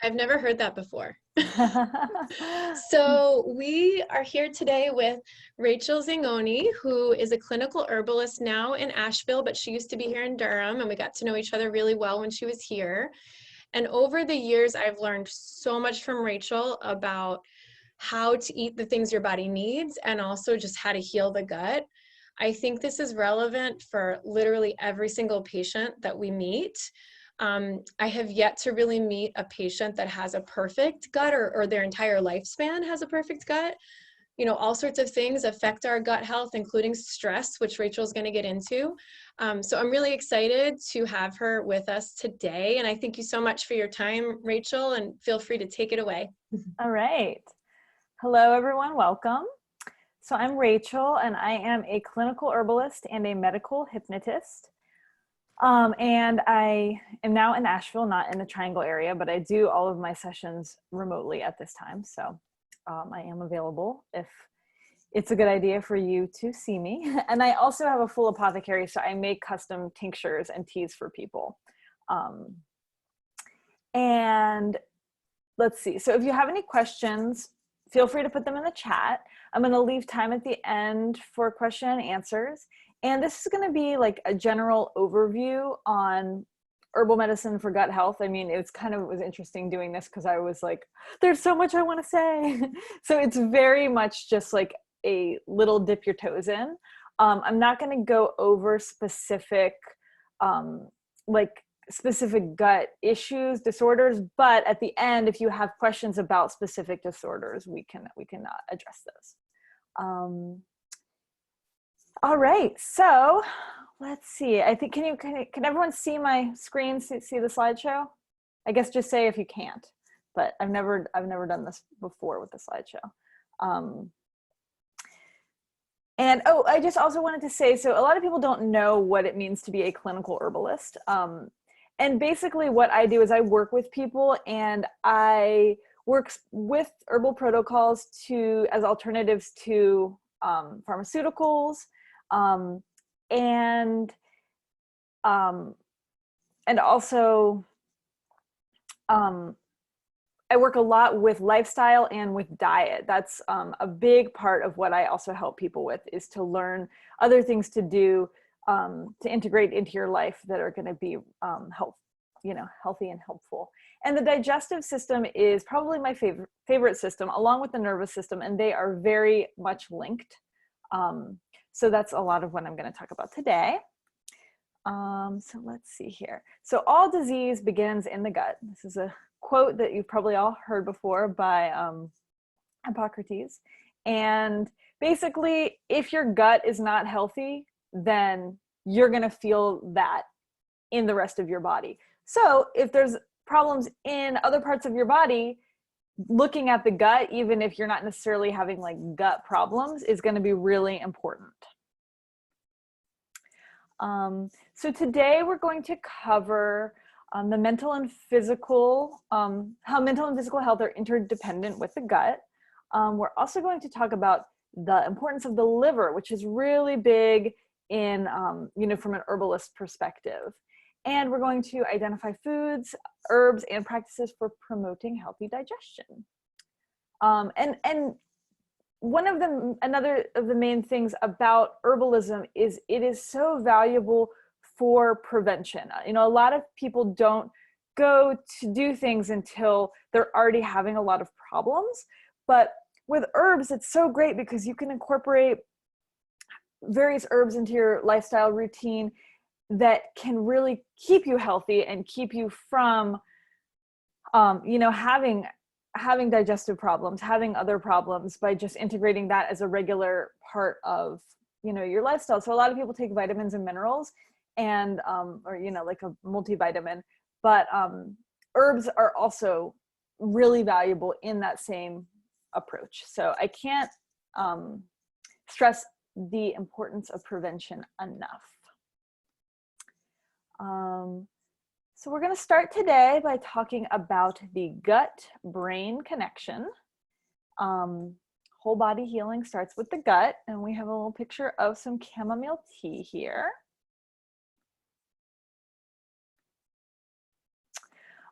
I've never heard that before. So we are here today with Rachel Zingone, who is a clinical herbalist now in Asheville, but she used to be here in Durham, and we got to know each other really well when she was here. And over the years, I've learned so much from Rachel about how to eat the things your body needs and also just how to heal the gut. I think this is relevant for literally every single patient that we meet. I have yet to really meet a patient that has a perfect gut or their entire lifespan has a perfect gut. You know, all sorts of things affect our gut health, including stress, which Rachel's going to get into. So I'm really excited to have her with us today. And I thank you so much for your time, Rachel, and feel free to take it away. All right. Hello, everyone. Welcome. So I'm Rachel, and I am a clinical herbalist and a medical hypnotist. And I am now in Asheville, not in the Triangle area, but I do all of my sessions remotely at this time. So I am available if it's a good idea for you to see me. And I also have a full apothecary, so I make custom tinctures and teas for people. And let's see. So if you have any questions, feel free to put them in the chat. I'm going to leave time at the end for question and answers. And this is going to be like a general overview on herbal medicine for gut health. I mean, it was interesting doing this because I was like, there's so much I want to say. So it's very much just like a little dip your toes in. I'm not going to go over specific gut issues, disorders, but at the end, if you have questions about specific disorders, we can address those. All right, so let's see. I think can everyone see my screen? See the slideshow? I guess just say if you can't. But I've never done this before with the slideshow. And I just also wanted to say, so a lot of people don't know what it means to be a clinical herbalist. And basically what I do is I work with people, and I work with herbal protocols as alternatives to pharmaceuticals, and also I work a lot with lifestyle and with diet. That's a big part of what I also help people with, is to learn other things to do to integrate into your life that are going to be healthy and helpful. And the digestive system is probably my favorite system, along with the nervous system, and they are very much linked. So that's a lot of what I'm going to talk about today. So let's see here. So all disease begins in the gut. This is a quote that you've probably all heard before by Hippocrates. And basically, if your gut is not healthy, then you're going to feel that in the rest of your body. So if there's problems in other parts of your body, looking at the gut, even if you're not necessarily having like gut problems, is going to be really important. So today we're going to cover the mental and physical, how mental and physical health are interdependent with the gut. We're also going to talk about the importance of the liver, which is really big in, from an herbalist perspective. And we're going to identify foods, herbs, and practices for promoting healthy digestion. And another of the main things about herbalism is it is so valuable for prevention. A lot of people don't go to do things until they're already having a lot of problems. But with herbs, it's so great because you can incorporate various herbs into your lifestyle routine that can really keep you healthy and keep you from, having digestive problems, having other problems, by just integrating that as a regular part of, your lifestyle. So a lot of people take vitamins and minerals and, like a multivitamin, but herbs are also really valuable in that same approach. So I can't stress the importance of prevention enough. So we're going to start today by talking about the gut-brain connection. Whole body healing starts with the gut, and we have a little picture of some chamomile tea here.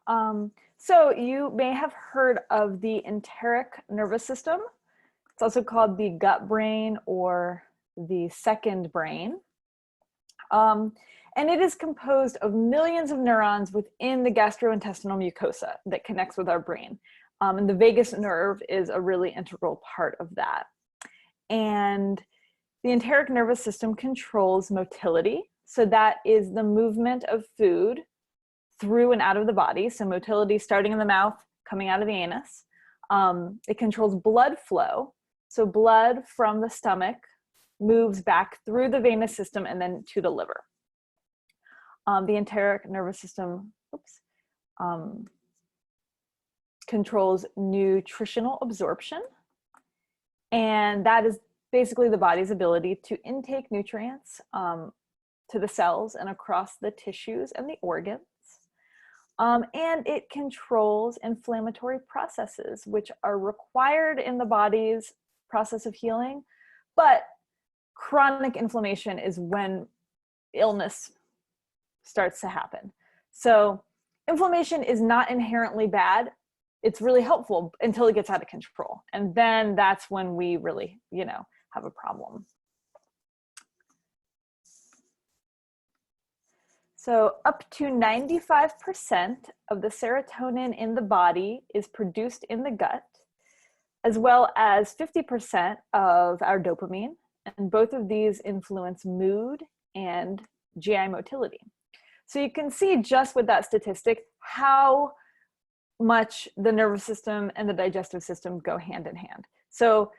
So you may have heard of the enteric nervous system. It's also called the gut brain or the second brain. And it is composed of millions of neurons within the gastrointestinal mucosa that connects with our brain. And the vagus nerve is a really integral part of that. And the enteric nervous system controls motility. So that is the movement of food through and out of the body. So motility starting in the mouth, coming out of the anus. It controls blood flow. So blood from the stomach moves back through the venous system and then to the liver. The enteric nervous system controls nutritional absorption. And that is basically the body's ability to intake nutrients to the cells and across the tissues and the organs. And it controls inflammatory processes, which are required in the body's process of healing. But chronic inflammation is when illness starts to happen. So inflammation is not inherently bad. It's really helpful until it gets out of control. And then that's when we really, have a problem. So up to 95% of the serotonin in the body is produced in the gut, as well as 50% of our dopamine. And both of these influence mood and GI motility. So you can see just with that statistic how much the nervous system and the digestive system go hand in hand. So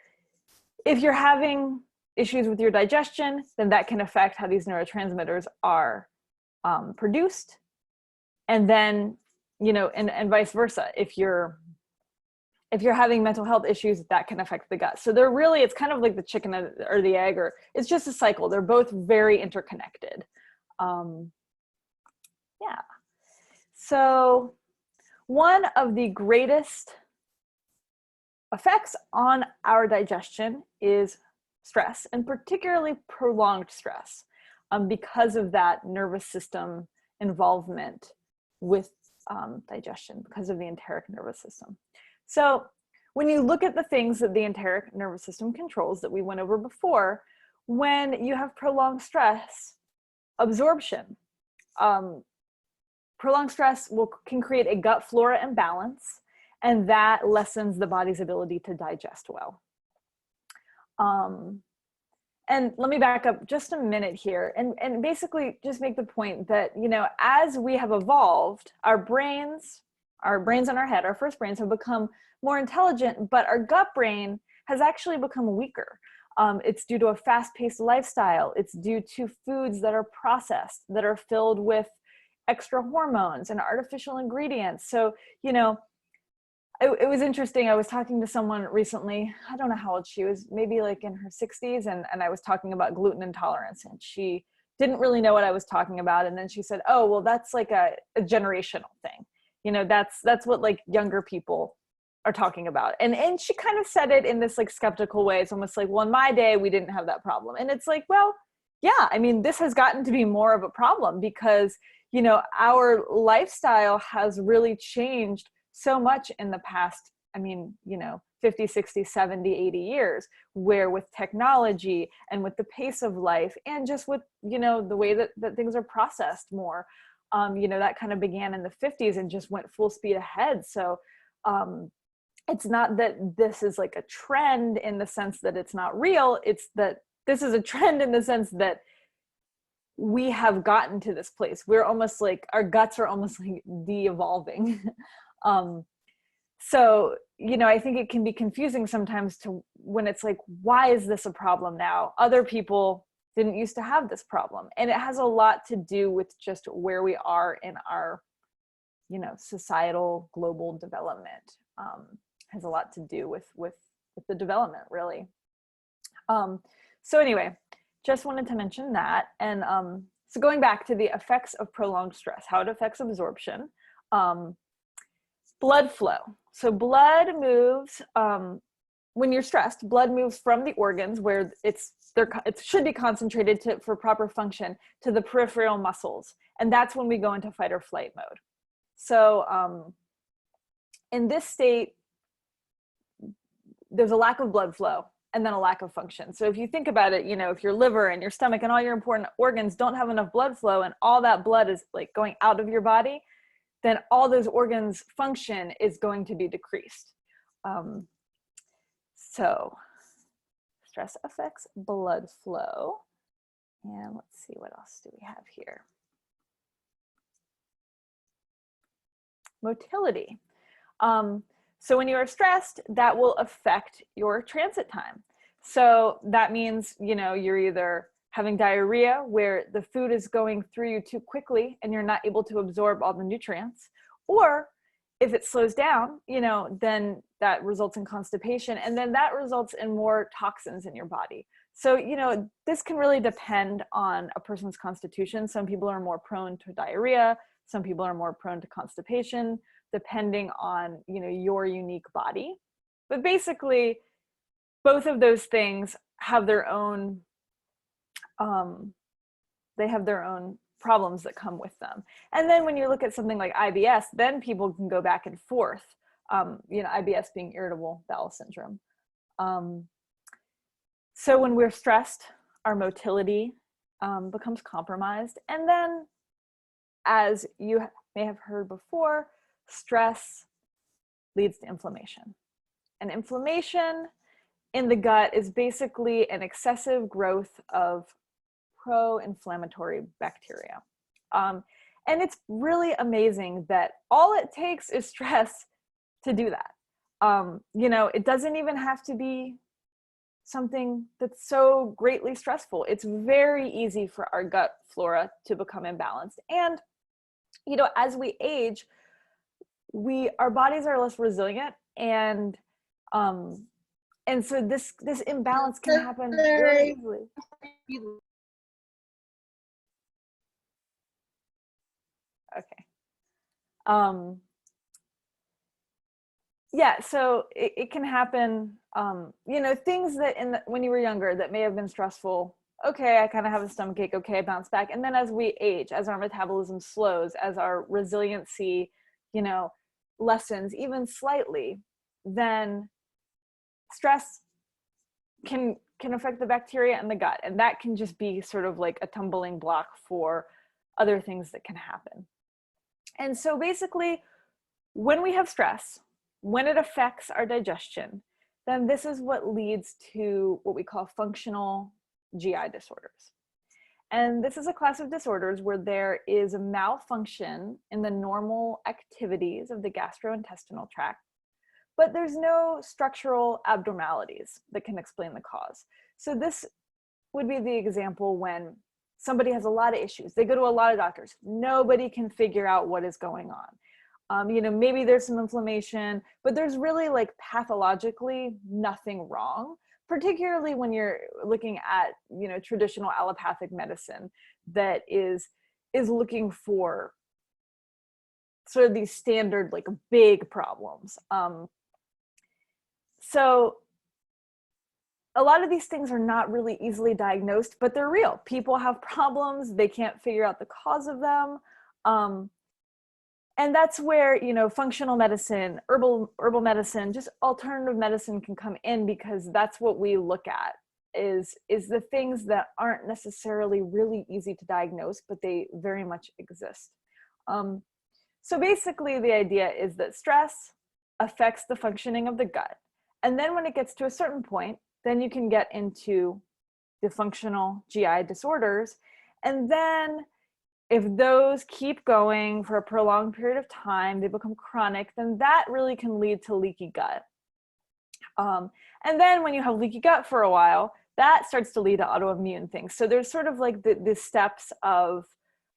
if you're having issues with your digestion, then that can affect how these neurotransmitters are produced. And then, and vice versa. If you're having mental health issues, that can affect the gut. So it's kind of like the chicken or the egg, or it's just a cycle. They're both very interconnected. So one of the greatest effects on our digestion is stress, and particularly prolonged stress, because of that nervous system involvement with digestion, because of the enteric nervous system. So when you look at the things that the enteric nervous system controls that we went over before, when you have prolonged stress, absorption, prolonged stress can create a gut flora imbalance, and that lessens the body's ability to digest well. And let me back up just a minute here and basically just make the point that, as we have evolved, our brains in our head, our first brains have become more intelligent, but our gut brain has actually become weaker. It's due to a fast-paced lifestyle. It's due to foods that are processed, that are filled with extra hormones and artificial ingredients. So, it was interesting. I was talking to someone recently, I don't know how old she was, maybe like in her 60s. And I was talking about gluten intolerance, and she didn't really know what I was talking about. And then she said, oh, well, that's like a generational thing. That's what like younger people are talking about. And she kind of said it in this like skeptical way. It's almost like, well, in my day, we didn't have that problem. And it's like, well, yeah, I mean, this has gotten to be more of a problem because, our lifestyle has really changed so much in the past, 50, 60, 70, 80 years, where with technology and with the pace of life and just with, the way that things are processed more, that kind of began in the 50s and just went full speed ahead. So it's not that this is like a trend in the sense that it's not real. It's that this is a trend in the sense that we have gotten to this place. We're almost like, our guts are almost like de-evolving. So, I think it can be confusing sometimes when it's like, why is this a problem now? Other people didn't used to have this problem. And it has a lot to do with just where we are in our, societal global development. Has a lot to do with the development, really. So anyway, just wanted to mention that. And so going back to the effects of prolonged stress, how it affects absorption. Blood flow. So blood moves, when you're stressed, blood moves from the organs where it should be concentrated for proper function to the peripheral muscles. And that's when we go into fight or flight mode. So in this state, there's a lack of blood flow and then a lack of function. So if you think about it, you know, if your liver and your stomach and all your important organs don't have enough blood flow and all that blood is like going out of your body, then all those organs' function is going to be decreased. So stress affects blood flow. And let's see, what else do we have here? Motility. So when you are stressed, that will affect your transit time. So that means, you know, you're either having diarrhea where the food is going through you too quickly and you're not able to absorb all the nutrients, or if it slows down, you know, then that results in constipation, and then that results in more toxins in your body. So, you know, this can really depend on a person's constitution. Some people are more prone to diarrhea. Some people are more prone to constipation, depending on, you know, your unique body. But basically, both of those things have their own, they have their own problems that come with them. And then when you look at something like IBS, then people can go back and forth, you know, IBS being irritable bowel syndrome. So when we're stressed, our motility becomes compromised. And then, as you may have heard before, stress leads to inflammation. And inflammation in the gut is basically an excessive growth of pro-inflammatory bacteria. And it's really amazing that all it takes is stress to do that. You know, it doesn't even have to be something that's so greatly stressful. It's very easy for our gut flora to become imbalanced. And, you know, as we age, our bodies are less resilient, and so this imbalance can happen really easily. Okay. Yeah, so it can happen, you know, things that when you were younger that may have been stressful. Okay, I kind of have a stomach ache. Okay, I bounce back. And then as we age, as our metabolism slows, as our resiliency, you know, lessens even slightly, then stress can affect the bacteria in the gut. And that can just be sort of like a tumbling block for other things that can happen. And so basically, when we have stress, when it affects our digestion, then this is what leads to what we call functional GI disorders. And this is a class of disorders where there is a malfunction in the normal activities of the gastrointestinal tract, but there's no structural abnormalities that can explain the cause. So this would be the example when somebody has a lot of issues. They go to a lot of doctors. Nobody can figure out what is going on. You know, maybe there's some inflammation, but there's really like pathologically nothing wrong, particularly when you're looking at, you know, traditional allopathic medicine that is looking for sort of these standard like big problems. So a lot of these things are not really easily diagnosed, but they're real. People have problems. They can't figure out the cause of them. And that's where, you know, functional medicine, herbal medicine, just alternative medicine can come in, because that's what we look at is the things that aren't necessarily really easy to diagnose, but they very much exist. So basically the idea is that stress affects the functioning of the gut. And then when it gets to a certain point, then you can get into the functional GI disorders. And then if those keep going for a prolonged period of time, they become chronic, then that really can lead to leaky gut. And then when you have leaky gut for a while, that starts to lead to autoimmune things. So there's sort of like the steps of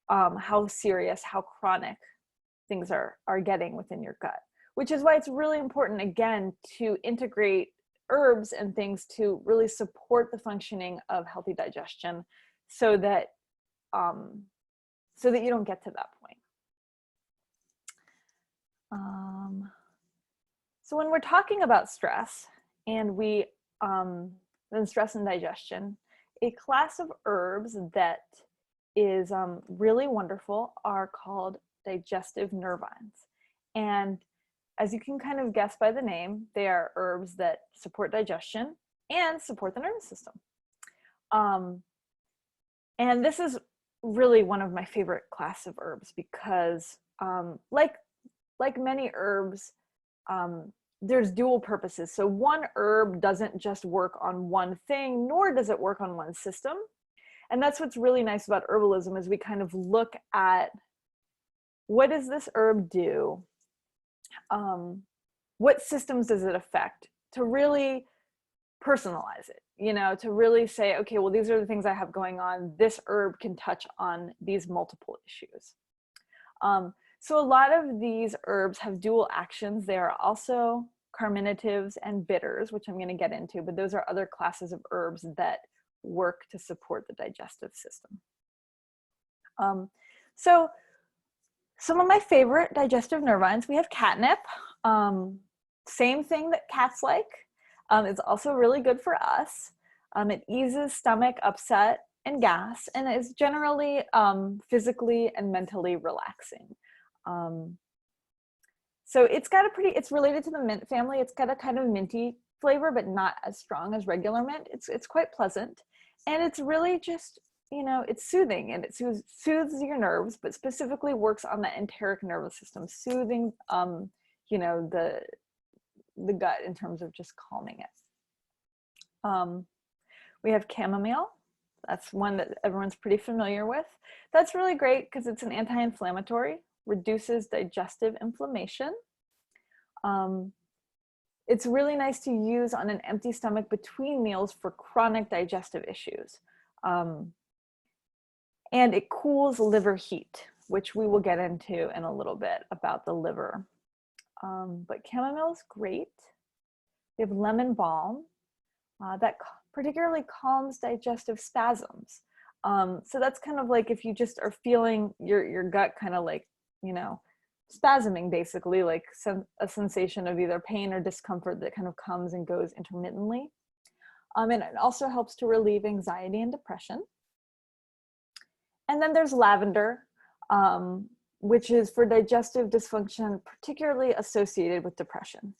how serious, how chronic things are getting within your gut, which is why it's really important, again, to integrate herbs and things to really support the functioning of healthy digestion, so that you don't get to that point. So when we're talking about stress and then stress and digestion, a class of herbs that is really wonderful are called digestive nervines. And as you can kind of guess by the name, they are herbs that support digestion and support the nervous system. And this is really one of my favorite class of herbs because like many herbs, there's dual purposes. So one herb doesn't just work on one thing, nor does it work on one system. And that's what's really nice about herbalism is we kind of look at what does this herb do? What systems does it affect, to really personalize it, you know, to really say, okay, well, these are the things I have going on. This herb can touch on these multiple issues. So a lot of these herbs have dual actions. They are also carminatives and bitters, which I'm going to get into, but those are other classes of herbs that work to support the digestive system. So some of my favorite digestive nervines, we have catnip. Same thing that cats like. It's also really good for us. It eases stomach upset and gas, and is generally physically and mentally relaxing. So it's related to the mint family. It's got a kind of minty flavor, but not as strong as regular mint. It's quite pleasant, and it's really just, you know, it's soothing, and it soothes your nerves, but specifically works on the enteric nervous system, soothing, you know, the gut in terms of just calming it. We have chamomile. That's one that everyone's pretty familiar with. That's really great because it's an anti-inflammatory, reduces digestive inflammation. It's really nice to use on an empty stomach between meals for chronic digestive issues. And it cools liver heat, which we will get into in a little bit about the liver. But chamomile is great. We have lemon balm that particularly calms digestive spasms. So that's kind of like if you just are feeling your gut kind of like, you know, spasming, basically, like a sensation of either pain or discomfort that kind of comes and goes intermittently. And it also helps to relieve anxiety and depression. And then there's lavender, which is for digestive dysfunction, particularly associated with depression.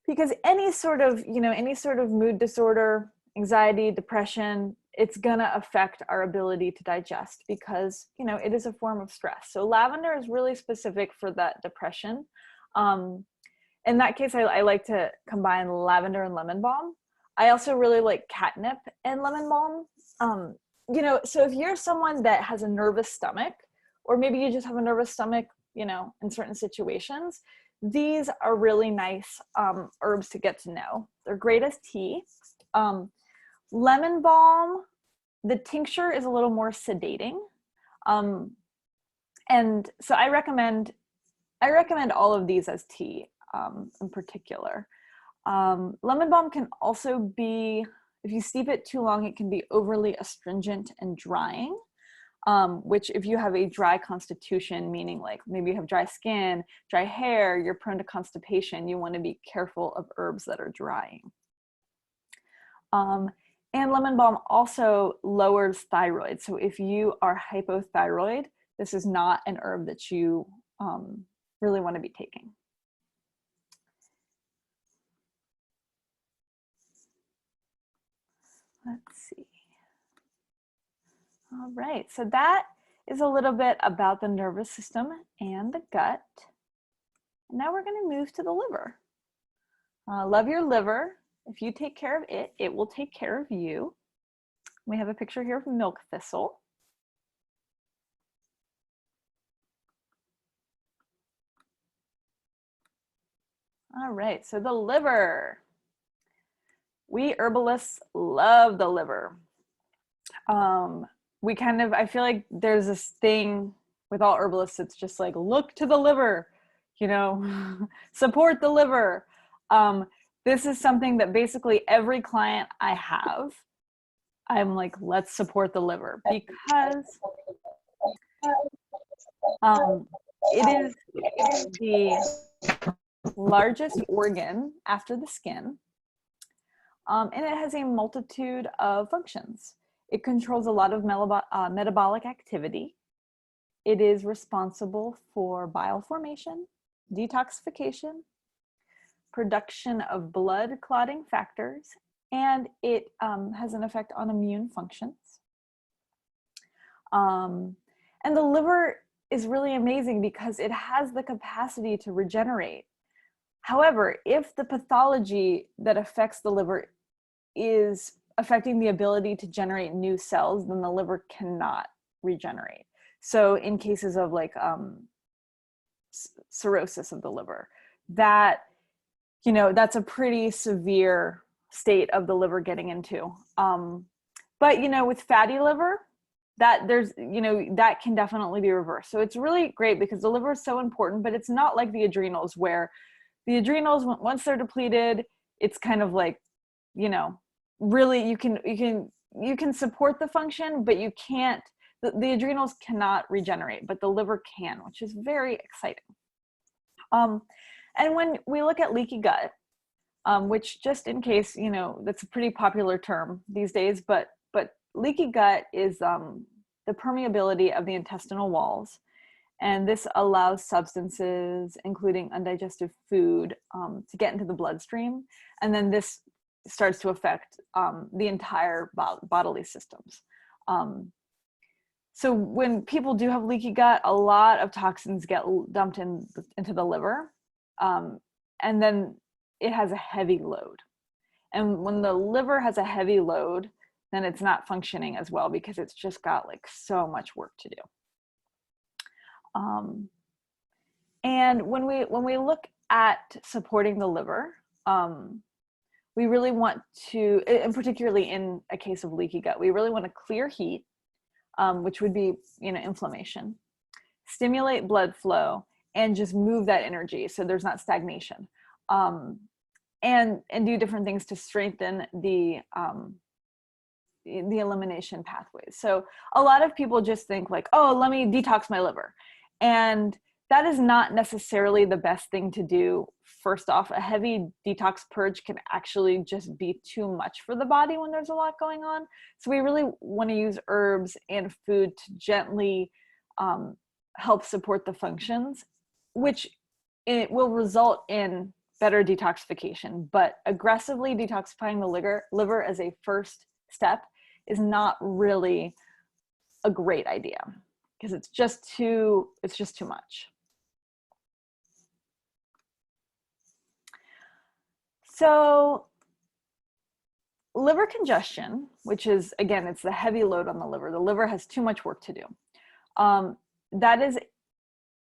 Because any sort of mood disorder, anxiety, depression, it's gonna affect our ability to digest because, you know, it is a form of stress. So lavender is really specific for that depression. In that case, I like to combine lavender and lemon balm. I also really like catnip and lemon balm. You know, so if you're someone that has a nervous stomach, or maybe you just have a nervous stomach, you know, in certain situations, these are really nice herbs to get to know. They're great as tea. Lemon balm, the tincture is a little more sedating. And so I recommend all of these as tea in particular. Lemon balm can also be, if you steep it too long, it can be overly astringent and drying. Which if you have a dry constitution, meaning like maybe you have dry skin, dry hair, you're prone to constipation, you want to be careful of herbs that are drying. And lemon balm also lowers thyroid. So if you are hypothyroid, this is not an herb that you really want to be taking. Let's see. All right, so that is a little bit about the nervous system and the gut. And now we're going to move to the liver. Love your liver. If you take care of it, it will take care of you. We have a picture here of milk thistle. All right, so the liver. We herbalists love the liver. I feel like there's this thing with all herbalists, it's just like, look to the liver, you know, support the liver. This is something that basically every client I have, I'm like, let's support the liver because it is the largest organ after the skin. And it has a multitude of functions. It controls a lot of metabolic activity. It is responsible for bile formation, detoxification, production of blood clotting factors, and it has an effect on immune functions. And the liver is really amazing because it has the capacity to regenerate. However, if the pathology that affects the liver is affecting the ability to generate new cells, then the liver cannot regenerate. So in cases of like cirrhosis of the liver, that, you know, that's a pretty severe state of the liver getting into. But, you know, with fatty liver, that there's, you know, that can definitely be reversed. So it's really great because the liver is so important, but it's not like the adrenals, where the adrenals, once they're depleted, it's kind of like, you know, really you can support the function, but you can't, the adrenals cannot regenerate, but the liver can, which is very exciting. And when we look at leaky gut, which, just in case, you know, that's a pretty popular term these days, but leaky gut is the permeability of the intestinal walls. And this allows substances, including undigested food, to get into the bloodstream. And then this starts to affect the entire bodily systems. So when people do have leaky gut, a lot of toxins get dumped into the liver. And then it has a heavy load. And when the liver has a heavy load, then it's not functioning as well because it's just got like so much work to do. And when we look at supporting the liver, we really want to, and particularly in a case of leaky gut, we really want to clear heat, which would be, you know, inflammation, stimulate blood flow, and just move that energy so there's not stagnation, and do different things to strengthen the elimination pathways. So a lot of people just think like, oh, let me detox my liver. And that is not necessarily the best thing to do. First off, a heavy detox purge can actually just be too much for the body when there's a lot going on. So we really want to use herbs and food to gently help support the functions, which it will result in better detoxification. But aggressively detoxifying the liver as a first step is not really a great idea because it's just too much. So liver congestion, which is, again, it's the heavy load on the liver. The liver has too much work to do. That is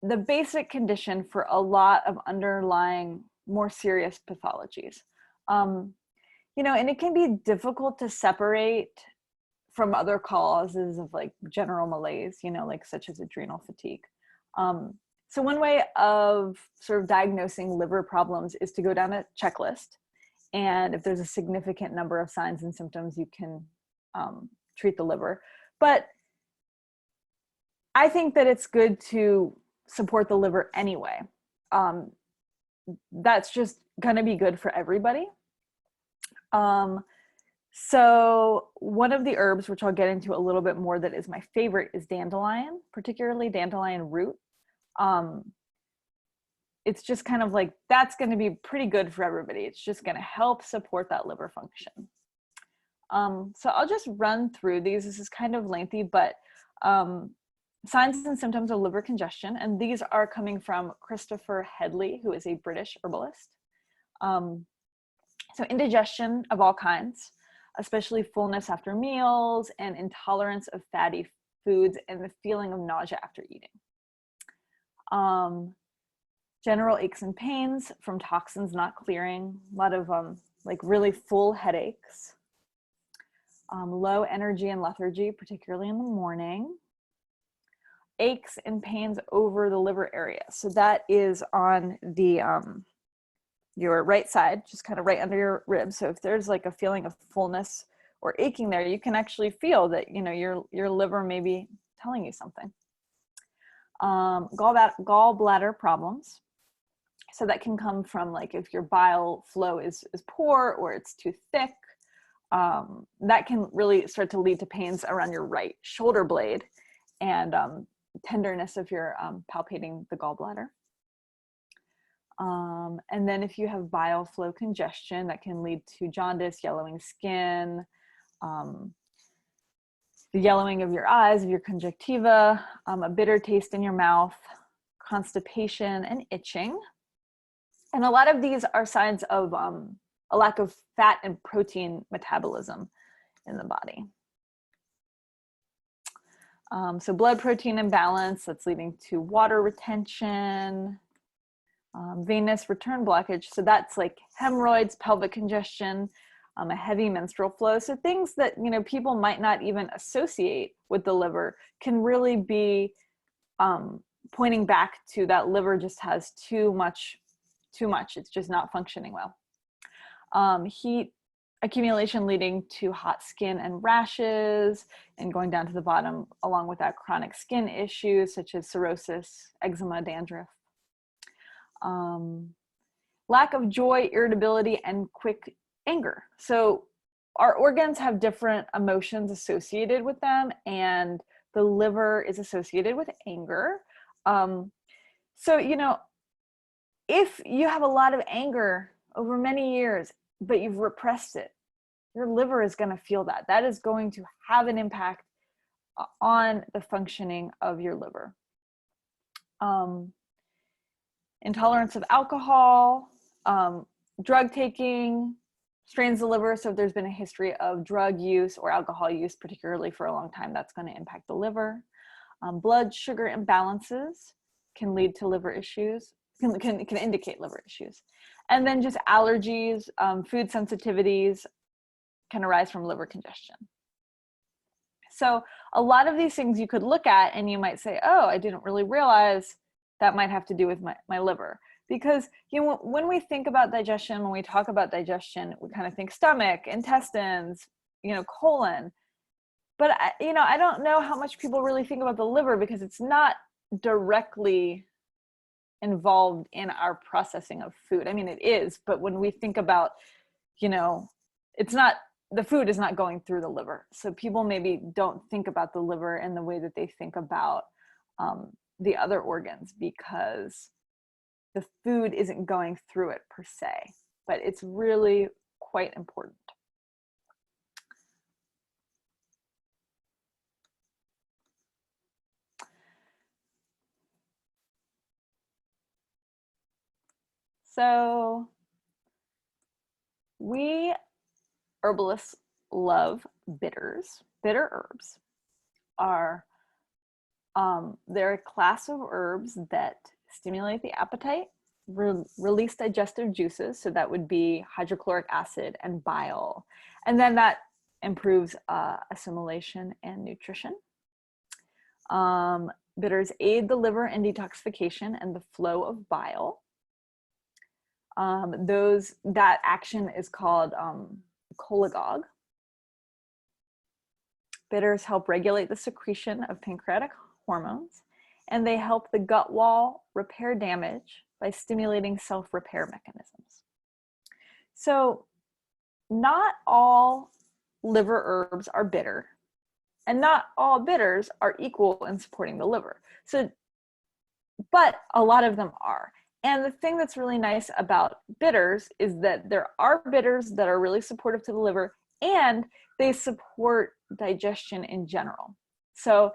the basic condition for a lot of underlying more serious pathologies. You know, and it can be difficult to separate from other causes of like general malaise, you know, like such as adrenal fatigue. So one way of sort of diagnosing liver problems is to go down a checklist. And if there's a significant number of signs and symptoms, you can treat the liver. But I think that it's good to support the liver anyway. That's just going to be good for everybody. So one of the herbs, which I'll get into a little bit more, that is my favorite is dandelion, particularly dandelion root. It's just kind of like, that's going to be pretty good for everybody. It's just going to help support that liver function. So I'll just run through these. This is kind of lengthy, but signs and symptoms of liver congestion. And these are coming from Christopher Headley, who is a British herbalist. So indigestion of all kinds, especially fullness after meals and intolerance of fatty foods and the feeling of nausea after eating. General aches and pains from toxins not clearing, a lot of like really full headaches, low energy and lethargy, particularly in the morning, aches and pains over the liver area. So that is on the your right side, just kind of right under your ribs. So if there's like a feeling of fullness or aching there, you can actually feel that, you know, your liver may be telling you something. Gallbladder problems. So that can come from like if your bile flow is poor or it's too thick. That can really start to lead to pains around your right shoulder blade. And tenderness if you're palpating the gallbladder. And then if you have bile flow congestion, that can lead to jaundice, yellowing skin, the yellowing of your eyes, of your conjunctiva, a bitter taste in your mouth, constipation, and itching. And a lot of these are signs of a lack of fat and protein metabolism in the body. So blood protein imbalance, that's leading to water retention, venous return blockage. So that's like hemorrhoids, pelvic congestion, a heavy menstrual flow. So things that, you know, people might not even associate with the liver can really be pointing back to that liver just has too much. It's just not functioning well. Heat accumulation leading to hot skin and rashes, and going down to the bottom, along with that, chronic skin issues such as cirrhosis, eczema, dandruff. Lack of joy, irritability, and quick anger. So our organs have different emotions associated with them, and the liver is associated with anger. So, you know, if you have a lot of anger over many years, but you've repressed it, your liver is going to feel that. That is going to have an impact on the functioning of your liver. Intolerance of alcohol, drug taking strains the liver. So if there's been a history of drug use or alcohol use, particularly for a long time, that's going to impact the liver. Blood sugar imbalances can lead to liver issues, can indicate liver issues. And then just allergies, food sensitivities can arise from liver congestion. So a lot of these things you could look at and you might say, oh, I didn't really realize that might have to do with my liver. Because, you know, when we think about digestion, when we talk about digestion, we kind of think stomach, intestines, you know, colon. But, you know, I don't know how much people really think about the liver because it's not directly involved in our processing of food. I mean, it is, but when we think about, you know, it's not, the food is not going through the liver. So people maybe don't think about the liver in the way that they think about the other organs, because the food isn't going through it per se, but it's really quite important. So we herbalists love bitters. Bitter herbs are, they're a class of herbs that stimulate the appetite, release digestive juices. So that would be hydrochloric acid and bile. And then that improves assimilation and nutrition. Bitters aid the liver in detoxification and the flow of bile. That action is called cholagogue. Bitters help regulate the secretion of pancreatic hormones, and they help the gut wall repair damage by stimulating self-repair mechanisms. So not all liver herbs are bitter, and not all bitters are equal in supporting the liver. So, but a lot of them are. And the thing that's really nice about bitters is that there are bitters that are really supportive to the liver, and they support digestion in general. So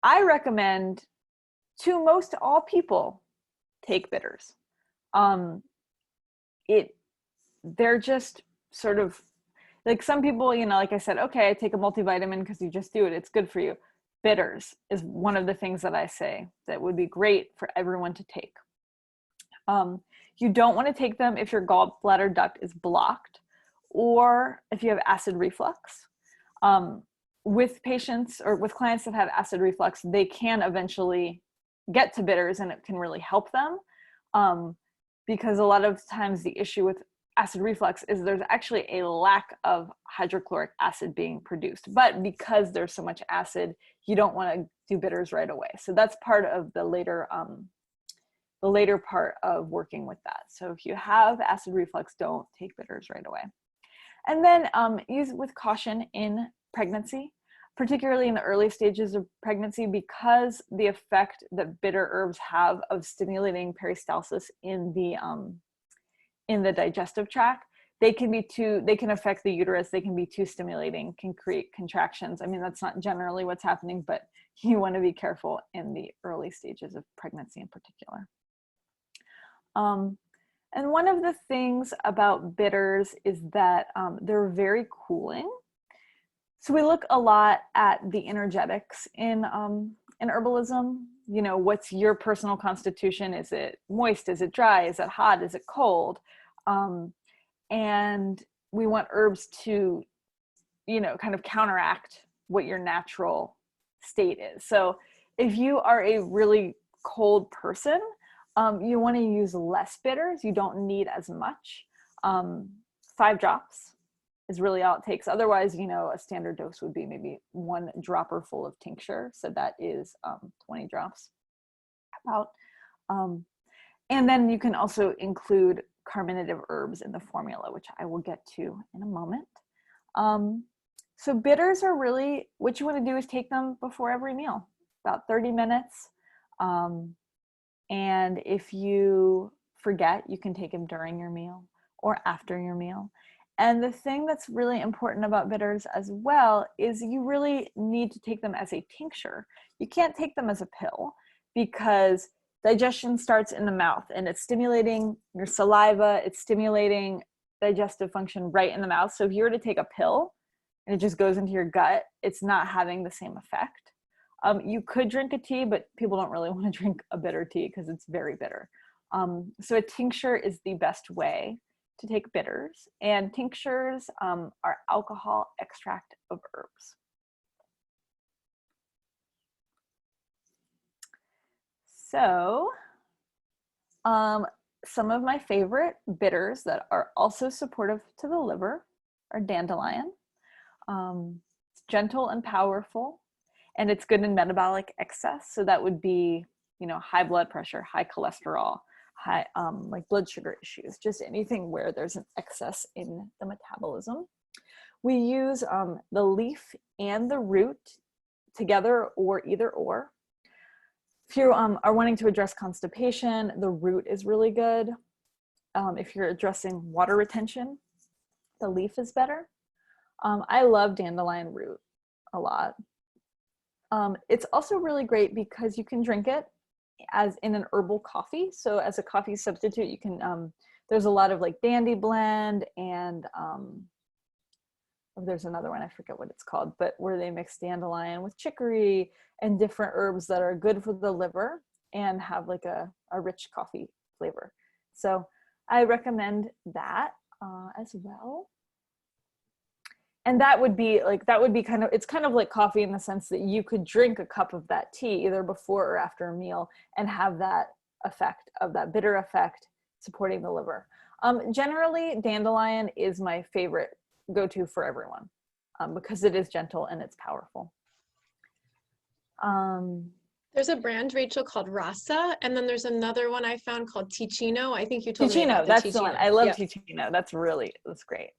I recommend to most all people take bitters. They're just sort of like, some people, you know, like I said, okay, I take a multivitamin because you just do it, it's good for you. Bitters is one of the things that I say that would be great for everyone to take. You don't want to take them if your gallbladder duct is blocked or if you have acid reflux. With patients or with clients that have acid reflux, they can eventually get to bitters and it can really help them, because a lot of times the issue with acid reflux is there's actually a lack of hydrochloric acid being produced. But because there's so much acid, you don't want to do bitters right away. So that's part of the later part of working with that. So if you have acid reflux, don't take bitters right away. And then use with caution in pregnancy. particularly in the early stages of pregnancy, because the effect that bitter herbs have of stimulating peristalsis in the digestive tract, they can affect the uterus. They can be too stimulating, can create contractions. I mean, that's not generally what's happening, but you want to be careful in the early stages of pregnancy in particular. And one of the things about bitters is that they're very cooling. So we look a lot at the energetics in herbalism. You know, what's your personal constitution? Is it moist? Is it dry? Is it hot? Is it cold? And we want herbs to, you know, kind of counteract what your natural state is. So if you are a really cold person, you want to use less bitters. You don't need as much. 5 drops is really all it takes. Otherwise, you know, a standard dose would be maybe 1 dropper full of tincture. So that is 20 drops about. And then you can also include carminative herbs in the formula, which I will get to in a moment. So bitters are really, what you want to do is take them before every meal, about 30 minutes. And if you forget, you can take them during your meal or after your meal. And the thing that's really important about bitters as well is you really need to take them as a tincture. You can't take them as a pill, because digestion starts in the mouth and it's stimulating your saliva, it's stimulating digestive function right in the mouth. So if you were to take a pill and it just goes into your gut, it's not having the same effect. You could drink a tea, but people don't really want to drink a bitter tea because it's very bitter. So a tincture is the best way to take bitters, and tinctures are alcohol extract of herbs. So some of my favorite bitters that are also supportive to the liver are dandelion. It's gentle and powerful, and it's good in metabolic excess. So that would be, you know, high blood pressure, high cholesterol, high like blood sugar issues, just anything where there's an excess in the metabolism. We use the leaf and the root together, or either or. If you are wanting to address constipation, the root is really good. If you're addressing water retention, the leaf is better. I love dandelion root a lot. It's also really great because you can drink it as in an herbal coffee. So as a coffee substitute, you can, there's a lot of like Dandy Blend and there's another one, I forget what it's called, but where they mix dandelion with chicory and different herbs that are good for the liver and have like a rich coffee flavor. So I recommend that as well. And that would be kind of, it's kind of like coffee in the sense that you could drink a cup of that tea either before or after a meal and have that effect of that bitter effect supporting the liver. Generally, dandelion is my favorite go-to for everyone because it is gentle and it's powerful. There's a brand, Rachel, called Rasa, and then there's another one I found called Ticino. I think you told me about the that's Ticino. The one. I love Yep. Ticino. That's great.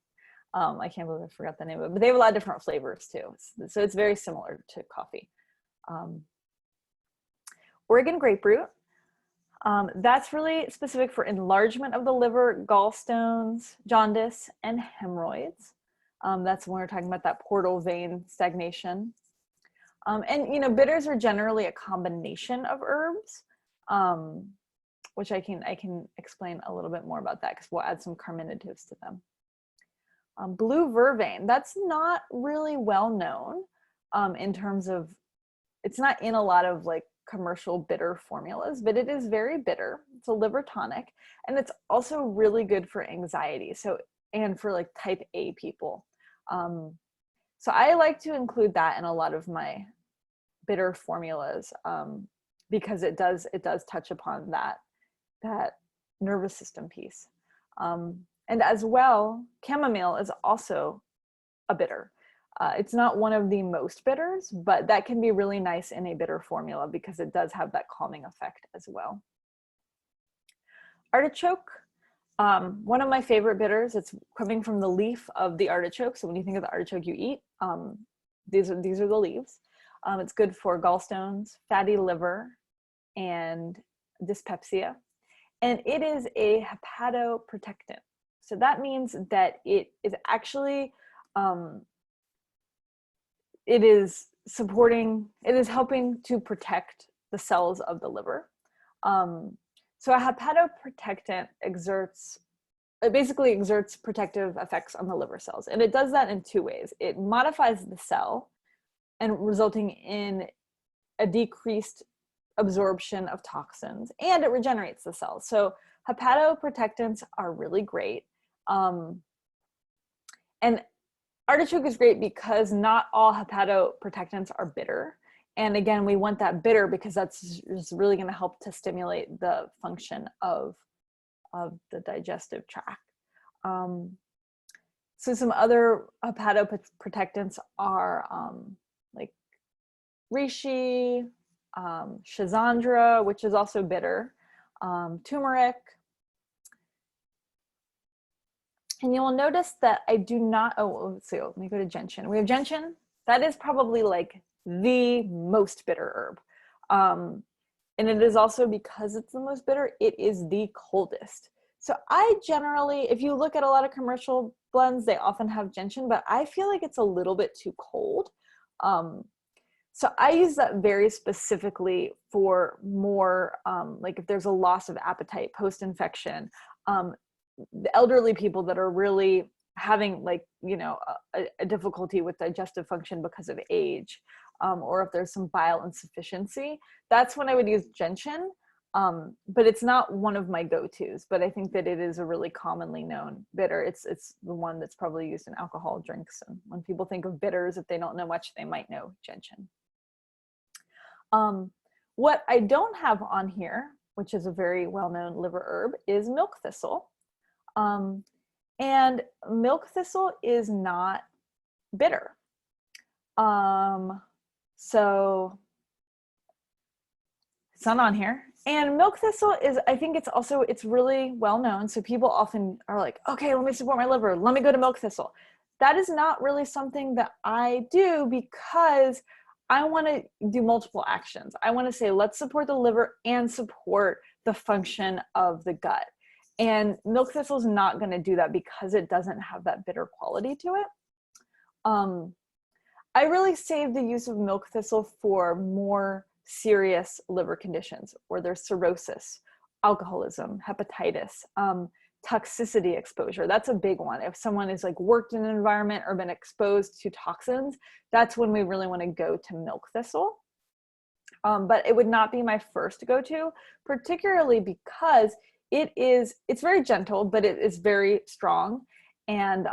I can't believe I forgot the name of it, but they have a lot of different flavors too. So it's very similar to coffee. Oregon graperoot. That's really specific for enlargement of the liver, gallstones, jaundice, and hemorrhoids. That's when we're talking about that portal vein stagnation. And you know, bitters are generally a combination of herbs, which I can explain a little bit more about that because we'll add some carminatives to them. Blue vervain, that's not really well known in terms of, it's not in a lot of like commercial bitter formulas, but it is very bitter. It's a liver tonic, and it's also really good for anxiety. So, and for like type A people. So I like to include that in a lot of my bitter formulas because it does touch upon that nervous system piece. And as well, chamomile is also a bitter. It's not one of the most bitters, but that can be really nice in a bitter formula because it does have that calming effect as well. Artichoke, one of my favorite bitters. It's coming from the leaf of the artichoke. So when you think of the artichoke you eat, these are the leaves. It's good for gallstones, fatty liver, and dyspepsia. And it is a hepatoprotectant. So that means that it is actually, it is helping to protect the cells of the liver. So a hepatoprotectant basically exerts protective effects on the liver cells. And it does that in two ways. It modifies the cell and resulting in a decreased absorption of toxins, and it regenerates the cells. So hepatoprotectants are really great. And artichoke is great because not all hepatoprotectants are bitter. And again, we want that bitter because that's just really going to help to stimulate the function of the digestive tract. So some other hepatoprotectants are like reishi, schizandra, which is also bitter, turmeric. And you'll notice that I do not, let's see, let me go to gentian. We have gentian. That is probably like the most bitter herb. And it is also, because it's the most bitter, it is the coldest. So I generally, if you look at a lot of commercial blends, they often have gentian, but I feel like it's a little bit too cold. So I use that very specifically for more, like if there's a loss of appetite post-infection, the elderly people that are really having like, you know, a difficulty with digestive function because of age, or if there's some bile insufficiency, that's when I would use gentian. But it's not one of my go-tos, but I think that it is a really commonly known bitter. It's the one that's probably used in alcohol drinks. And when people think of bitters, if they don't know much, they might know gentian. What I don't have on here, which is a very well-known liver herb, is milk thistle. And milk thistle is not bitter. So it's not on here. And milk thistle is, I think it's really well known. So people often are like, okay, let me support my liver. Let me go to milk thistle. That is not really something that I do because I want to do multiple actions. I want to say, let's support the liver and support the function of the gut. And milk thistle is not going to do that because it doesn't have that bitter quality to it. I really save the use of milk thistle for more serious liver conditions, where there's cirrhosis, alcoholism, hepatitis, toxicity exposure. That's a big one. If someone is like worked in an environment or been exposed to toxins, that's when we really want to go to milk thistle. But it would not be my first go-to, particularly because it's very gentle, but it is very strong. And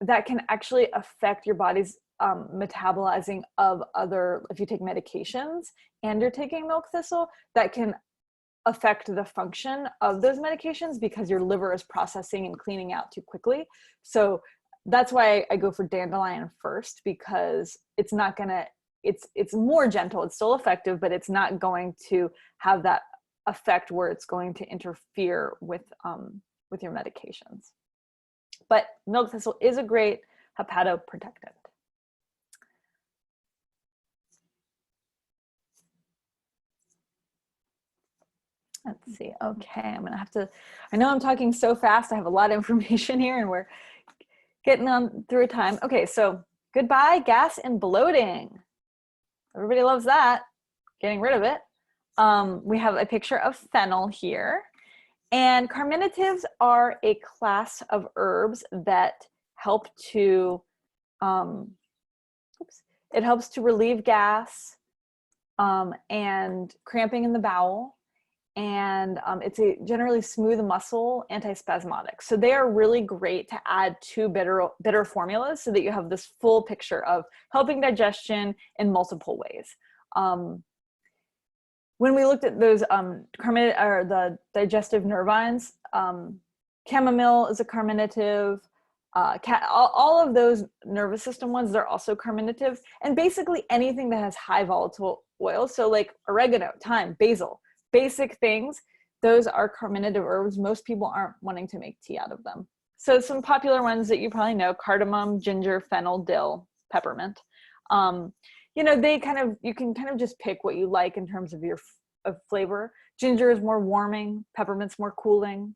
that can actually affect your body's metabolizing of other, if you take medications and you're taking milk thistle, that can affect the function of those medications because your liver is processing and cleaning out too quickly. So that's why I go for dandelion first, because it's not gonna, it's more gentle, it's still effective, but it's not going to have that effect where it's going to interfere with your medications. But milk thistle is a great hepatoprotectant. Let's see. Okay, I'm gonna have to, I know I'm talking so fast, I have a lot of information here and we're getting on through time. Okay, so goodbye, gas and bloating. Everybody loves that, getting rid of it. We have a picture of fennel here. And carminatives are a class of herbs that help to, it helps to relieve gas and cramping in the bowel. And it's a generally smooth muscle antispasmodic. So they are really great to add to bitter formulas so that you have this full picture of helping digestion in multiple ways. When we looked at those the digestive nervines, chamomile is a carminative. All of those nervous system ones, they're also carminative. And basically anything that has high volatile oil, so like oregano, thyme, basil, basic things, those are carminative herbs. Most people aren't wanting to make tea out of them. So some popular ones that you probably know: cardamom, ginger, fennel, dill, peppermint. You can kind of just pick what you like in terms of your of flavor. Ginger is more warming, peppermint's more cooling,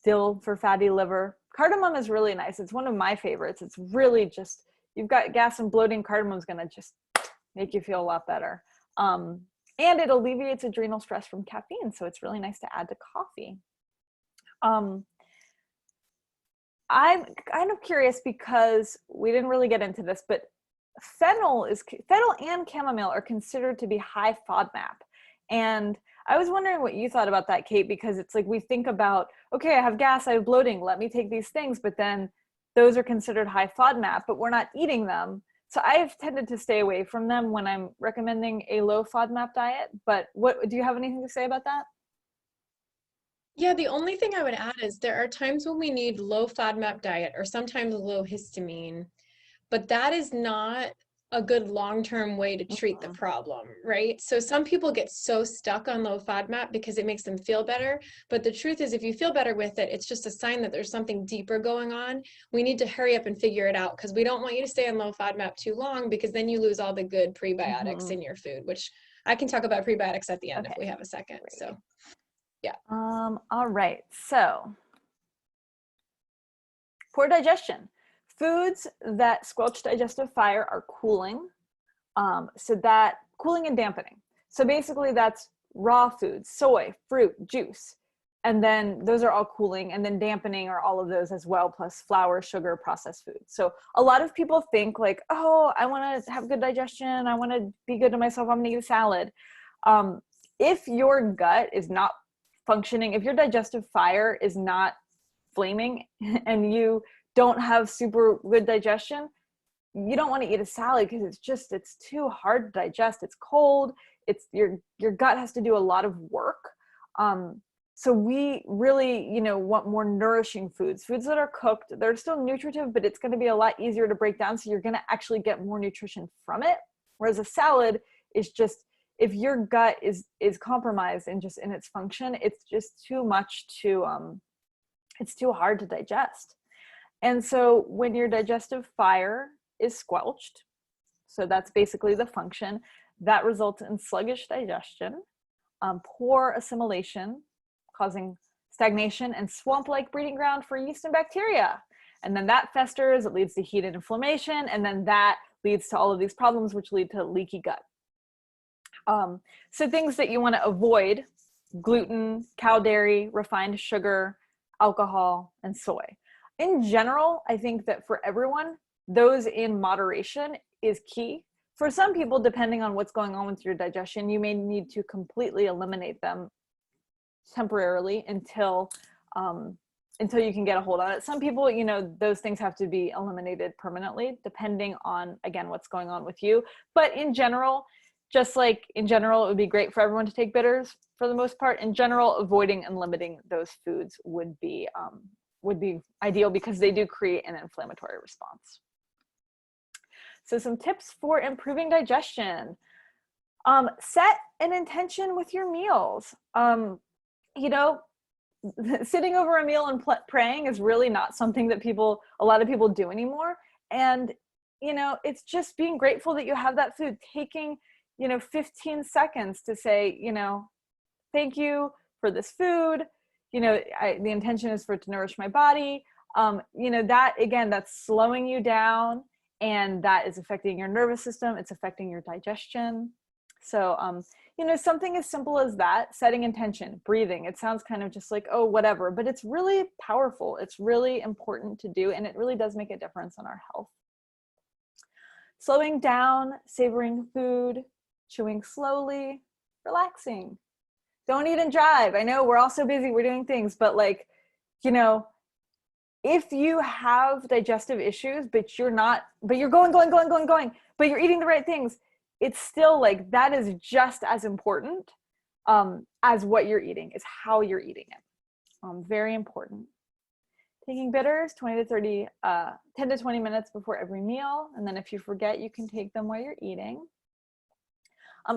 dill for fatty liver. Cardamom is really nice. It's one of my favorites. It's really just, you've got gas and bloating, cardamom's gonna just make you feel a lot better. And it alleviates adrenal stress from caffeine, so it's really nice to add to coffee. I'm kind of curious because we didn't really get into this, but fennel and chamomile are considered to be high FODMAP. And I was wondering what you thought about that, Kate, because it's like we think about, okay, I have gas, I have bloating, let me take these things, but then those are considered high FODMAP, but we're not eating them. So I've tended to stay away from them when I'm recommending a low FODMAP diet. But what do you have anything to say about that? Yeah, the only thing I would add is there are times when we need low FODMAP diet or sometimes low histamine, but that is not a good long-term way to treat the problem, right? So some people get so stuck on low FODMAP because it makes them feel better, but the truth is if you feel better with it, it's just a sign that there's something deeper going on. We need to hurry up and figure it out because we don't want you to stay on low FODMAP too long because then you lose all the good prebiotics in your food, which I can talk about prebiotics at the end if we have a second. Great. So, yeah. All right. So, poor digestion. Foods that squelch digestive fire are cooling. So that cooling and dampening. So basically that's raw foods, soy, fruit, juice. And then those are all cooling, and then dampening are all of those as well, plus flour, sugar, processed foods. So a lot of people think like, oh, I want to have good digestion. I want to be good to myself. I'm going to eat a salad. If your gut is not functioning, if your digestive fire is not flaming and you don't have super good digestion, you don't want to eat a salad because it's too hard to digest. It's cold. It's your gut has to do a lot of work. So we really, want more nourishing foods that are cooked. They're still nutritive, but it's going to be a lot easier to break down. So you're going to actually get more nutrition from it. Whereas a salad is just, if your gut is compromised and just in its function, it's just too much it's too hard to digest. And so when your digestive fire is squelched, so that's basically the function, that results in sluggish digestion, poor assimilation, causing stagnation and swamp-like breeding ground for yeast and bacteria. And then that festers, it leads to heat and inflammation, and then that leads to all of these problems, which lead to leaky gut. So things that you want to avoid: gluten, cow dairy, refined sugar, alcohol, and soy. In general, I think that for everyone, those in moderation is key. For some people, depending on what's going on with your digestion, you may need to completely eliminate them temporarily until you can get a hold on it. Some people, those things have to be eliminated permanently, depending on, again, what's going on with you. But in general, just like in general, it would be great for everyone to take bitters for the most part. In general, avoiding and limiting those foods would be ideal because they do create an inflammatory response. So some tips for improving digestion. Set an intention with your meals. Sitting over a meal and praying is really not something that a lot of people do anymore. And, it's just being grateful that you have that food, taking 15 seconds to say, thank you for this food. The intention is for it to nourish my body. That, again, that's slowing you down, and that is affecting your nervous system. It's affecting your digestion. So, something as simple as that, setting intention, breathing. It sounds kind of just like, oh, whatever, but it's really powerful. It's really important to do, and it really does make a difference on our health. Slowing down, savoring food, chewing slowly, relaxing. Don't eat and drive. I know we're all so busy, we're doing things, but if you have digestive issues, but you're going, but you're eating the right things, it's still that is just as important as what you're eating, is how you're eating it. Very important. Taking bitters 10 to 20 minutes before every meal. And then if you forget, you can take them while you're eating.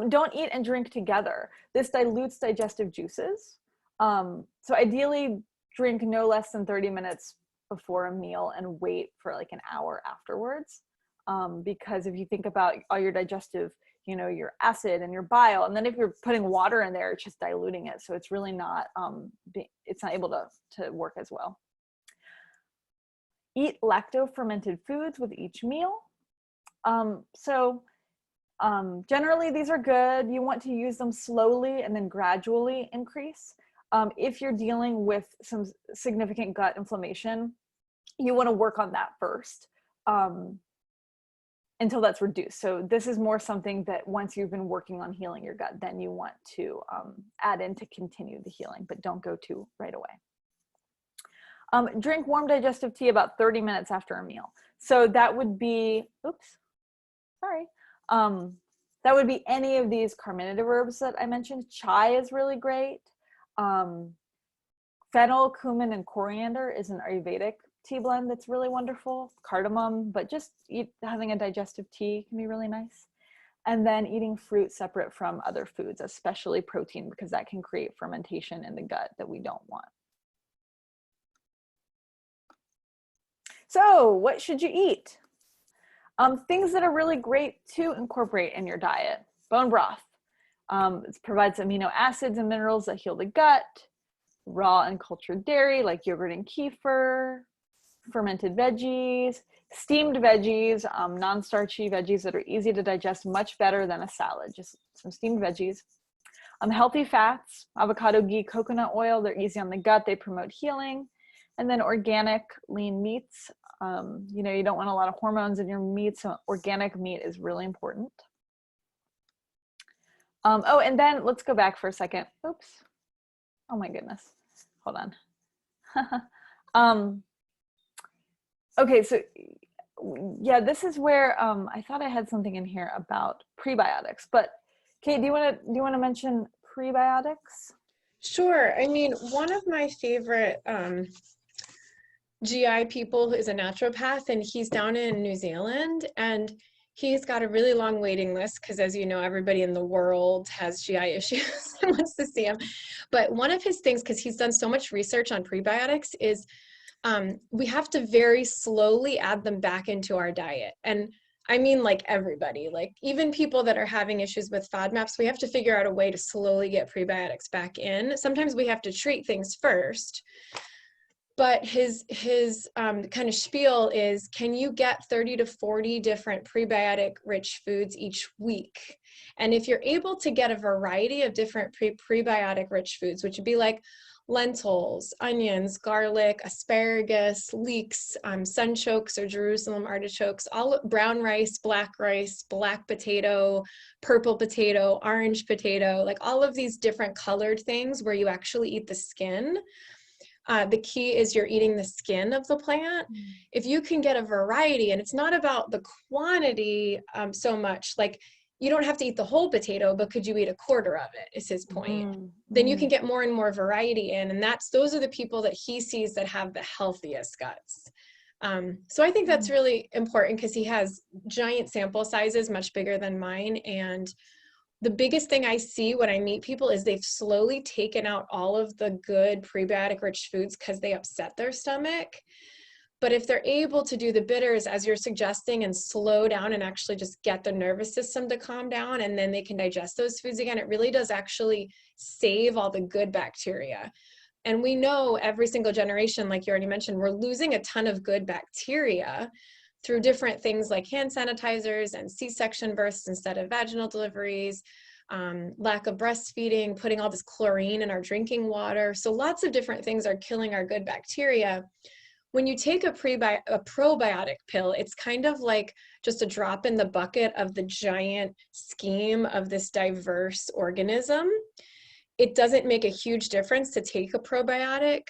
Don't eat and drink together. This dilutes digestive juices. So ideally drink no less than 30 minutes before a meal and wait for an hour afterwards. because if you think about all your digestive, your acid and your bile, and then if you're putting water in there, it's just diluting it. So it's really not, it's not able to work as well. Eat lacto-fermented foods with each meal. Generally these are good. You want to use them slowly and then gradually increase. If you're dealing with some significant gut inflammation, you want to work on that first until that's reduced. So this is more something that once you've been working on healing your gut, then you want to add in to continue the healing, but don't go to right away. Drink warm digestive tea about 30 minutes after a meal. So that would be, that would be any of these carminative herbs that I mentioned. Chai is really great. Fennel, cumin, and coriander is an Ayurvedic tea blend that's really wonderful. Cardamom, but just having a digestive tea can be really nice. And then eating fruit separate from other foods, especially protein, because that can create fermentation in the gut that we don't want. So what should you eat? Things that are really great to incorporate in your diet. Bone broth. It provides amino acids and minerals that heal the gut. Raw and cultured dairy like yogurt and kefir. Fermented veggies. Steamed veggies, non-starchy veggies that are easy to digest, much better than a salad. Just some steamed veggies. Healthy fats, avocado, ghee, coconut oil. They're easy on the gut. They promote healing. And then organic lean meats. You don't want a lot of hormones in your meat, so organic meat is really important. And then let's go back for a second. Oops. Oh my goodness. Hold on. Okay, so yeah, this is where I thought I had something in here about prebiotics, but Kate, do you want to mention prebiotics? Sure. I mean, one of my favorite GI people is a naturopath, and he's down in New Zealand, and he's got a really long waiting list because, as you know, everybody in the world has GI issues and wants to see him. But one of his things, because he's done so much research on prebiotics, is we have to very slowly add them back into our diet. And I mean, like everybody, like even people that are having issues with FODMAPs, we have to figure out a way to slowly get prebiotics back in. Sometimes we have to treat things first. But his kind of spiel is, can you get 30 to 40 different prebiotic rich foods each week? And if you're able to get a variety of different prebiotic rich foods, which would be like lentils, onions, garlic, asparagus, leeks, sunchokes or Jerusalem artichokes, all brown rice, black potato, purple potato, orange potato, like all of these different colored things where you actually eat the skin. The key is you're eating the skin of the plant. If you can get a variety, and it's not about the quantity so much, like you don't have to eat the whole potato, but could you eat a quarter of it, is his point. Then you can get more and more variety in, and those are the people that he sees that have the healthiest guts. So I think that's really important because he has giant sample sizes, much bigger than mine. And the biggest thing I see when I meet people is they've slowly taken out all of the good prebiotic rich foods because they upset their stomach. But if they're able to do the bitters as you're suggesting and slow down and actually just get the nervous system to calm down, and then they can digest those foods again, it really does actually save all the good bacteria. And we know every single generation, like you already mentioned, we're losing a ton of good bacteria through different things like hand sanitizers and C-section births instead of vaginal deliveries, lack of breastfeeding, putting all this chlorine in our drinking water. So lots of different things are killing our good bacteria. When you take a probiotic pill, it's kind of like just a drop in the bucket of the giant scheme of this diverse organism. It doesn't make a huge difference to take a probiotic.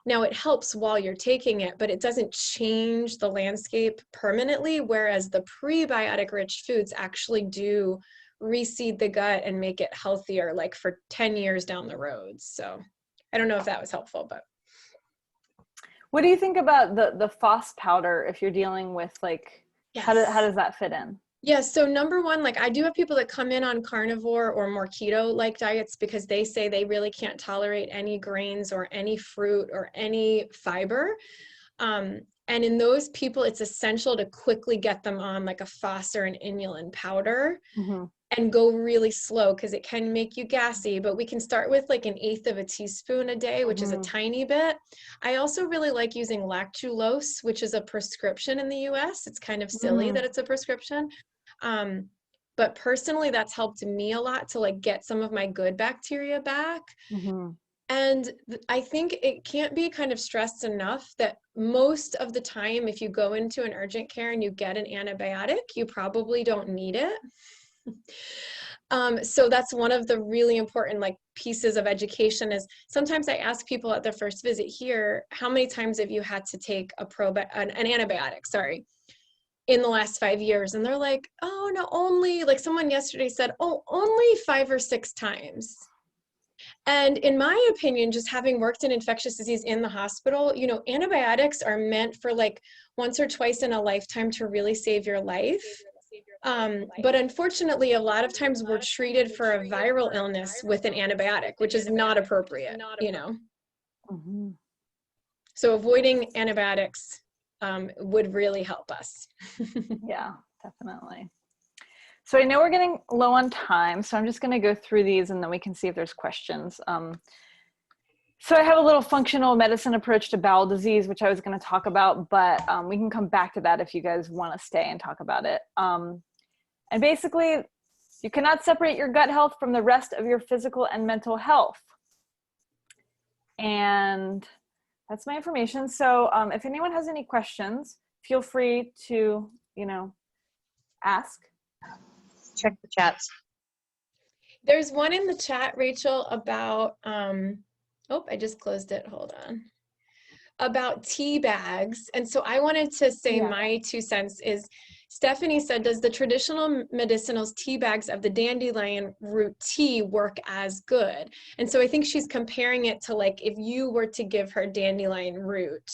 Now, it helps while you're taking it, but it doesn't change the landscape permanently, whereas the prebiotic-rich foods actually do reseed the gut and make it healthier, like for 10 years down the road. So I don't know if that was helpful, but. What do you think about the FOS powder if you're dealing with like, yes. How does that fit in? Yeah, so number one, like I do have people that come in on carnivore or more keto-like diets because they say they really can't tolerate any grains or any fruit or any fiber. And in those people, it's essential to quickly get them on like a phos or an inulin powder and go really slow because it can make you gassy, but we can start with like 1/8 of a teaspoon a day, which is a tiny bit. I also really like using lactulose, which is a prescription in the US. It's kind of silly that it's a prescription. But personally, that's helped me a lot to like get some of my good bacteria back. And I think it can't be kind of stressed enough that most of the time, if you go into an urgent care and you get an antibiotic, you probably don't need it. So that's one of the really important like pieces of education is sometimes I ask people at their first visit here, how many times have you had to take an antibiotic, sorry, in the last 5 years? And they're like, oh no, only, like someone yesterday said, oh, only 5 or 6 times. And in my opinion, just having worked in infectious disease in the hospital, you know, antibiotics are meant for like once or twice in a lifetime to really save your life. But unfortunately, a lot of times we're treated for a viral illness with an antibiotic, which is not appropriate, you know. So avoiding antibiotics would really help us. Yeah, definitely. So I know we're getting low on time, so I'm just going to go through these and then we can see if there's questions. So I have a little functional medicine approach to bowel disease, which I was going to talk about, but we can come back to that if you guys want to stay and talk about it. And basically, you cannot separate your gut health from the rest of your physical and mental health. And that's my information. So if anyone has any questions, feel free to, you know, ask. Check the chats. There's one in the chat, Rachel, about, oh, I just closed it, hold on, about tea bags. And so I wanted to say my 2 cents is, Stephanie said, does the traditional medicinals tea bags of the dandelion root tea work as good? And so I think she's comparing it to like, if you were to give her dandelion root.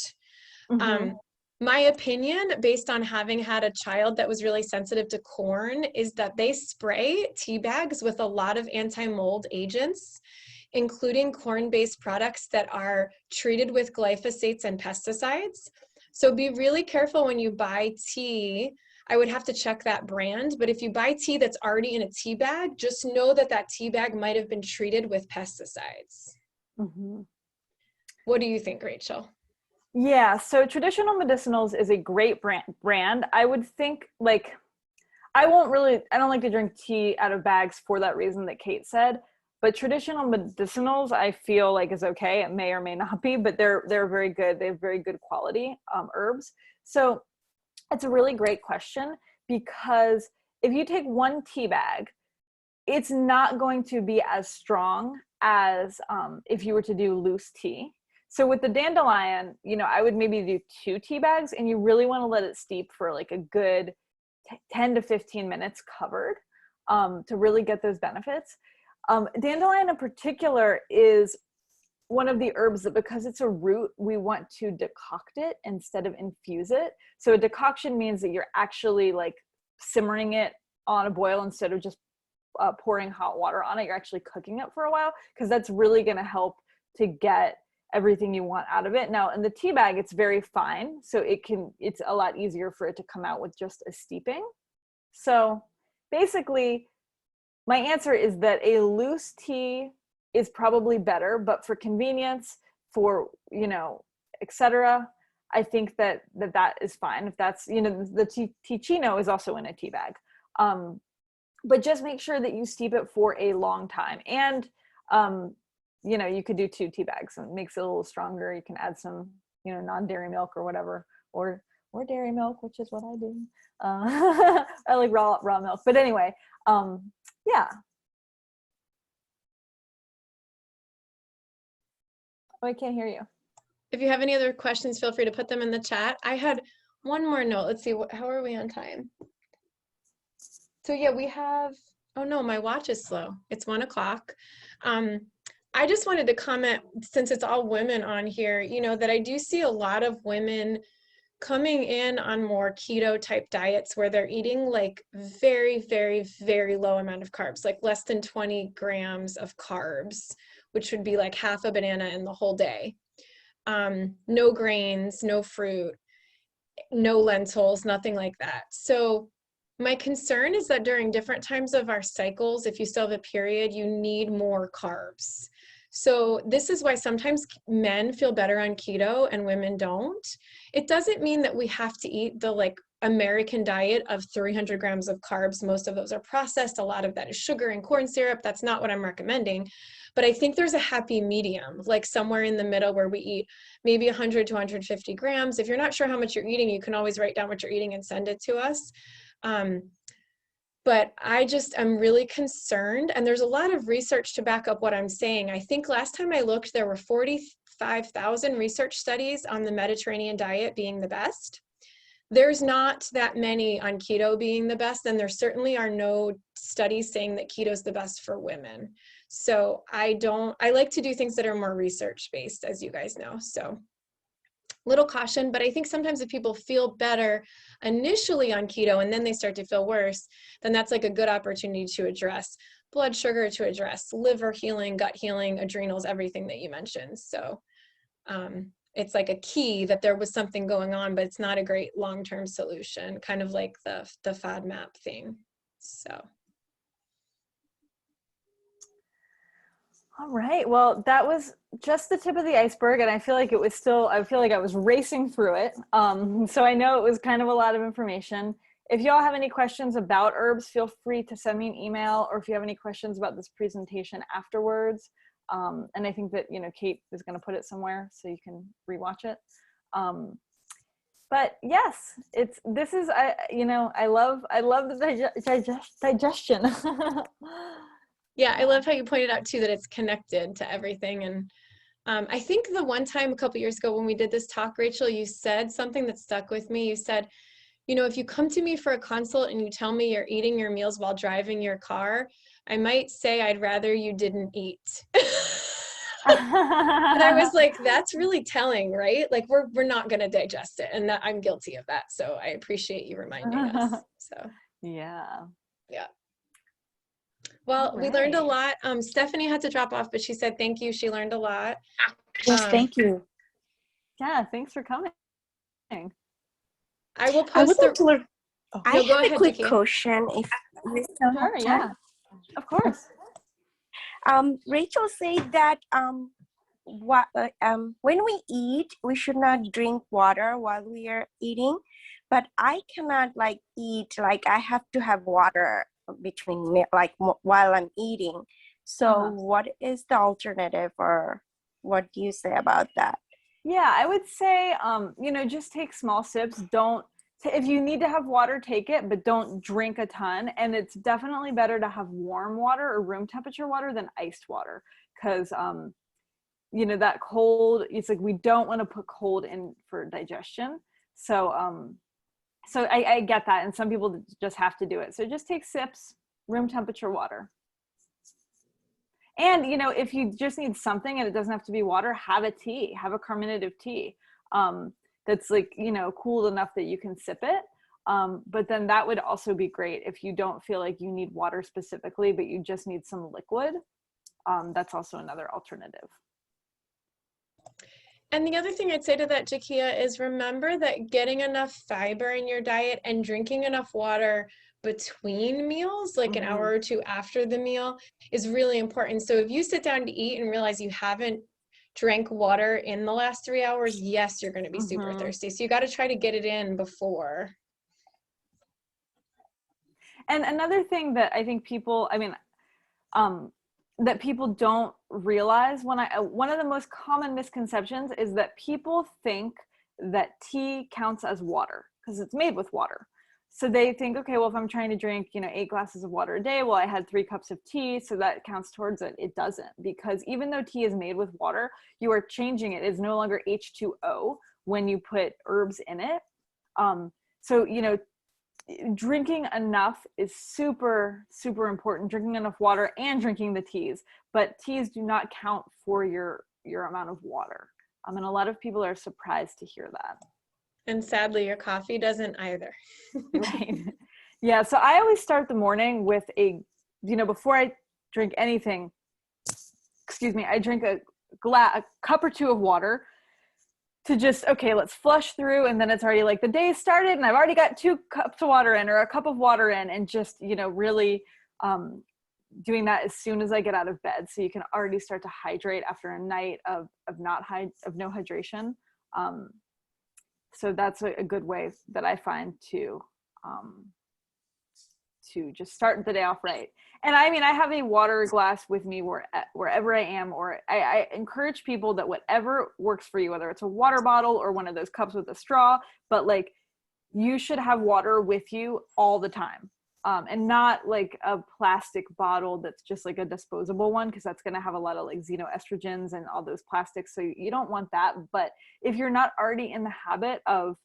My opinion, based on having had a child that was really sensitive to corn, is that they spray tea bags with a lot of anti-mold agents, including corn-based products that are treated with glyphosates and pesticides. So be really careful when you buy tea. I would have to check that brand, but if you buy tea that's already in a tea bag, just know that that tea bag might have been treated with pesticides. What do you think, Rachel? Yeah, so traditional medicinals is a great brand. I would think like, I don't like to drink tea out of bags for that reason that Kate said, but traditional medicinals I feel like is okay. It may or may not be, but they're very good. They have very good quality herbs. So it's a really great question because if you take one tea bag, it's not going to be as strong as if you were to do loose tea. So with the dandelion, you know, I would maybe do 2 tea bags and you really want to let it steep for like a good 10 to 15 minutes covered to really get those benefits. Dandelion in particular is one of the herbs that because it's a root, we want to decoct it instead of infuse it. So a decoction means that you're actually like simmering it on a boil instead of just pouring hot water on it. You're actually cooking it for a while because that's really going to help to get everything you want out of it. Now in the tea bag, it's very fine. So it's a lot easier for it to come out with just a steeping. So basically my answer is that a loose tea is probably better, but for convenience, for, you know, etc., I think that is fine. If that's, you know, the ticino is also in a tea bag. But just make sure that you steep it for a long time. And, you know, you could do 2 tea bags and it makes it a little stronger. You can add some, you know, non-dairy milk or whatever, or dairy milk, which is what I do. I like raw milk, but anyway, yeah. Oh, I can't hear you. If you have any other questions, feel free to put them in the chat. I had one more note. Let's see, how are we on time? So yeah, we have, oh no, my watch is slow. It's 1 o'clock. I just wanted to comment, since it's all women on here, you know, that I do see a lot of women coming in on more keto type diets where they're eating like very, very, very low amount of carbs, like less than 20 grams of carbs, which would be like half a banana in the whole day. No grains, no fruit. no lentils, nothing like that. So my concern is that during different times of our cycles, if you still have a period, you need more carbs. So this is why sometimes men feel better on keto and women don't. It doesn't mean that we have to eat the like American diet of 300 grams of carbs. Most of those are processed. A lot of that is sugar and corn syrup. That's not what I'm recommending. But I think there's a happy medium, like somewhere in the middle where we eat maybe 100 to 150 grams. If you're not sure how much you're eating, you can always write down what you're eating and send it to us. But I'm really concerned, and there's a lot of research to back up what I'm saying. I think last time I looked, there were 45,000 research studies on the Mediterranean diet being the best. There's not that many on keto being the best, and there certainly are no studies saying that keto is the best for women. So I like to do things that are more research-based, as you guys know. So little caution, but I think sometimes if people feel better initially on keto and then they start to feel worse, then that's like a good opportunity to address blood sugar, to address liver healing, gut healing, adrenals, everything that you mentioned. So it's like a key that there was something going on, but it's not a great long-term solution, kind of like the FODMAP thing. So. All right. Well, that was just the tip of the iceberg, and I feel like I feel like I was racing through it. So I know it was kind of a lot of information. If y'all have any questions about herbs, feel free to send me an email, or if you have any questions about this presentation afterwards. And I think that, Kate is going to put it somewhere so you can rewatch it. But yes, I love the digestion. Yeah, I love how you pointed out too that it's connected to everything. And I think the one time a couple years ago when we did this talk, Rachel, you said something that stuck with me. You said, if you come to me for a consult and you tell me you're eating your meals while driving your car, I might say I'd rather you didn't eat. And I was like, that's really telling, right? Like we're not going to digest it, and that I'm guilty of that. So I appreciate you reminding us. So yeah. Well, we learned a lot. Stephanie had to drop off, but she said thank you. She learned a lot. Yes, thank you. Yeah, thanks for coming. I will post I would like to learn. No, I go have ahead, a quick Jakia. question, if we still have Sure, time. yeah, of course. Rachel said that when we eat, we should not drink water while we are eating. But I cannot eat, I have to have water between me, while I'm eating. So what is the alternative, or what do you say about that? Yeah, I would say, just take small sips. If you need to have water, take it, but don't drink a ton. And it's definitely better to have warm water or room temperature water than iced water. Because, that cold, it's like we don't want to put cold in for digestion. So I get that. And some people just have to do it. So just take sips, room temperature water. And, if you just need something and it doesn't have to be water, have a carminative tea that's cooled enough that you can sip it. But then that would also be great if you don't feel like you need water specifically, but you just need some liquid. That's also another alternative. And the other thing I'd say to that, Jakia, is remember that getting enough fiber in your diet and drinking enough water between meals, like an hour or two after the meal, is really important. So if you sit down to eat and realize you haven't drank water in the last 3 hours, yes, you're going to be super thirsty. So you got to try to get it in before. And another thing that I think people don't realize, one of the most common misconceptions is that people think that tea counts as water because it's made with water. So they think, okay, well, if I'm trying to drink, 8 glasses of water a day, well, I had 3 cups of tea, so that counts towards it. It doesn't, because even though tea is made with water, you are changing it. It's no longer H2O when you put herbs in it. So, drinking enough is super, super important. Drinking enough water and drinking the teas, but teas do not count for your amount of water. And a lot of people are surprised to hear that. And sadly, your coffee doesn't either. Right. Yeah. So I always start the morning with before I drink anything, I drink a cup or 2 of water. to just, okay, let's flush through, and then it's already like the day started and I've already got 2 cups of water in, or a cup of water in, and just, you know, really doing that as soon as I get out of bed, so you can already start to hydrate after a night of no hydration. So that's a good way that I find to just start the day off right. And I mean, I have a water glass with me wherever I am, or I encourage people that whatever works for you, whether it's a water bottle or one of those cups with a straw, but like you should have water with you all the time. And not like a plastic bottle that's just like a disposable one, because that's going to have a lot of like xenoestrogens and all those plastics. So you don't want that. But if you're not already in the habit of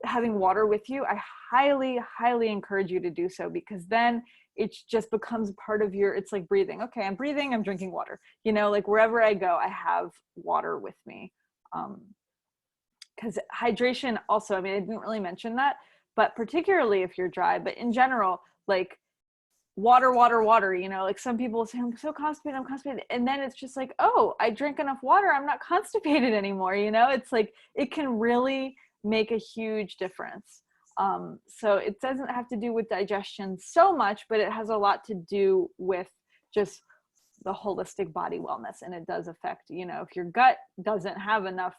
having water with you, I highly, highly encourage you to do so, because then it just becomes part of your, it's like breathing. Okay, I'm breathing, I'm drinking water. You know, like wherever I go, I have water with me. Because hydration also, I mean, I didn't really mention that, but particularly if you're dry, but in general, like water, you know, like some people say, I'm so constipated, I'm constipated. And then it's just like, oh, I drink enough water, I'm not constipated anymore. You know, it's like, it can really make a huge difference. So it doesn't have to do with digestion so much, but it has a lot to do with just the holistic body wellness. And it does affect, you know, if your gut doesn't have enough,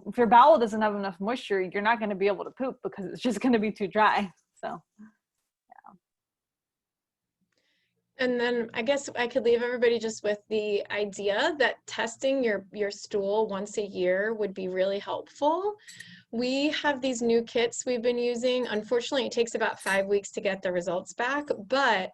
if your bowel doesn't have enough moisture, you're not going to be able to poop because it's just going to be too dry. So, yeah. And then I guess I could leave everybody just with the idea that testing your stool once a year would be really helpful. We have these new kits we've been using. Unfortunately, it takes about 5 weeks to get the results back, but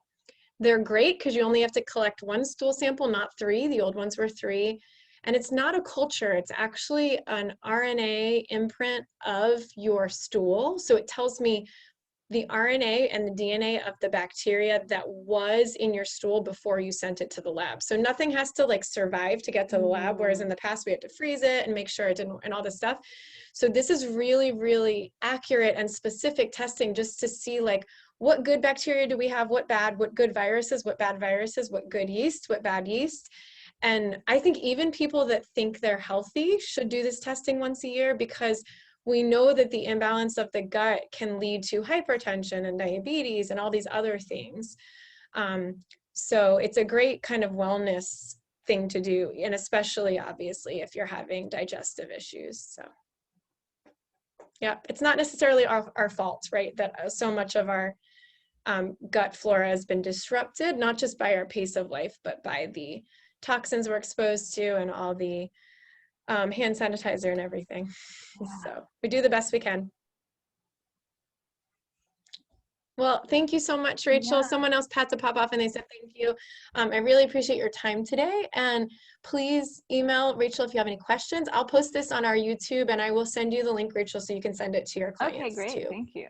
they're great because you only have to collect 1 stool sample, not 3. The old ones were 3. And it's not a culture, it's actually an RNA imprint of your stool. So it tells me the RNA and the DNA of the bacteria that was in your stool before you sent it to the lab. So nothing has to like survive to get to the lab, whereas in the past we had to freeze it and make sure it didn't, and all this stuff. So this is really, really accurate and specific testing just to see like what good bacteria do we have, what bad, what good viruses, what bad viruses, what good yeast, what bad yeast. And I think even people that think they're healthy should do this testing once a year, because we know that the imbalance of the gut can lead to hypertension and diabetes and all these other things. So it's a great kind of wellness thing to do, and especially obviously if you're having digestive issues. So yeah, it's not necessarily our fault, right? That so much of our gut flora has been disrupted, not just by our pace of life, but by the toxins we're exposed to and all the hand sanitizer and everything. Yeah. So we do the best we can. Well, thank you so much, Rachel. Yeah. Someone else had to pop off and they said thank you. I really appreciate your time today. And please email Rachel if you have any questions. I'll post this on our YouTube and I will send you the link, Rachel, so you can send it to your clients. Okay, great. Too. Thank you.